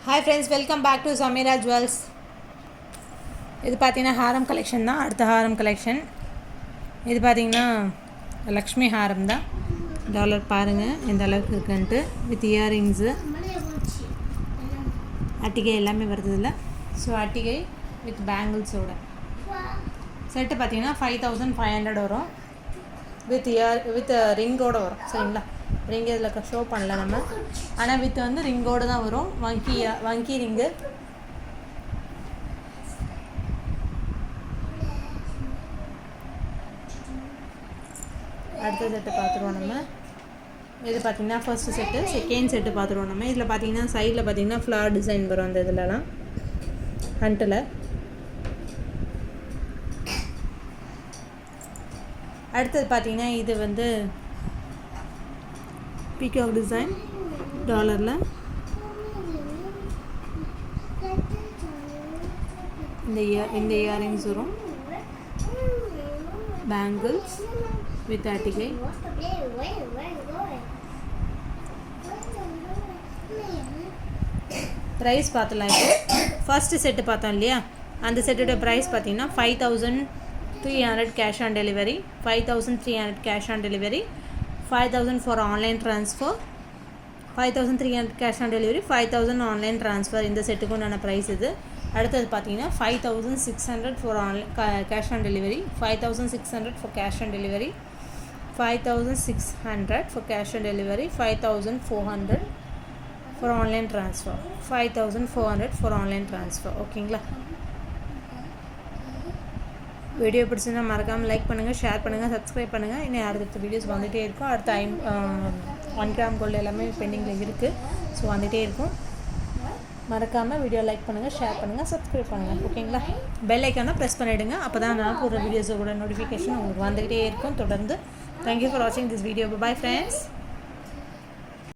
Hi friends, welcome back to Samira Jewels. இது பார்த்தீங்கன்னா ஹாரம் collection தான். அடுத்த ஹாரம் கலெக்ஷன் இது பார்த்தீங்கன்னா லக்ஷ்மி ஹாரம் தான். டாலர் பாருங்கள் எந்த அளவுக்கு இருக்குன்ட்டு. வித் இயரிங்ஸு அட்டிகை எல்லாமே வருது இல்லை. ஸோ அட்டிகை வித் பேங்கிள்ஸோட செட்டு பார்த்தீங்கன்னா 5500 வரும். வித் ரிங்கோடு வரும். சரிங்களா, ரிங்கு இதில் ஷோ பண்ணல நம்ம, ஆனால் வித் வந்து ரிங்கோடு தான் வரும். வங்கி ரிங்கு. அடுத்த செட்டு பார்த்துருவோம் நம்ம. இது பார்த்திங்கன்னா ஃபர்ஸ்ட் செட்டு. செகண்ட் செட்டு பார்த்துருவோம் நம்ம. இதில் பார்த்திங்கன்னா சைடில் பார்த்திங்கன்னா ஃப்ளவர் டிசைன் வரும் அந்த இதிலலாம் ஹண்ட்டில். அடுத்தது பார்த்திங்கன்னா இது வந்து பீகாக் டிசைன் டாலரில். இந்த இயரிங்ஸ் வரும். Bangles with அட்டிகை. ப்ரைஸ் பார்த்துலாம். இப்போ ஃபர்ஸ்ட் செட்டு பார்த்தோம் இல்லையா, அந்த செட்டோட ப்ரைஸ் பார்த்தீங்கன்னா 5300 cash on delivery. 5300 cash on delivery. 5000 for online transfer. 5300 cash on delivery, 5000 online transfer. இந்த செட்டுக்கு உண்டான ப்ரைஸ் இது. அடுத்தது பார்த்தீங்கன்னா 5600 for cash on delivery. 5600 for cash on delivery. 5600 for cash on delivery. 5400 for online transfer. 5400 for online transfer. ஓகேங்களா. Video பிடிச்சிருந்தா மறக்காமல் like பண்ணுங்கள், ஷேர் பண்ணுங்கள், சப்ஸ்கிரைப் பண்ணுங்கள். இன்னும் அடுத்த வீடியோஸ் வந்துகிட்டே இருக்கும். அடுத்த 1 கிராம் கோல்டு எல்லாமே பெண்டிங்கில் இருக்குது. ஸோ வந்துகிட்டே இருக்கும். மறக்காமல் வீடியோ லைக் பண்ணுங்கள், ஷேர் பண்ணுங்கள், சப்ஸ்கிரைப் பண்ணுங்கள். ஓகேங்களா. பெல் ஐக்கானை ப்ரெஸ் பண்ணிவிடுங்க. அப்போ தான் நான் போடுற வீடியோஸோட நோட்டிஃபிகேஷன் உங்களுக்கு வந்துகிட்டே இருக்கும் தொடர்ந்து. தேங்க்யூ ஃபார் வாட்சிங் திஸ் வீடியோ. Bye friends.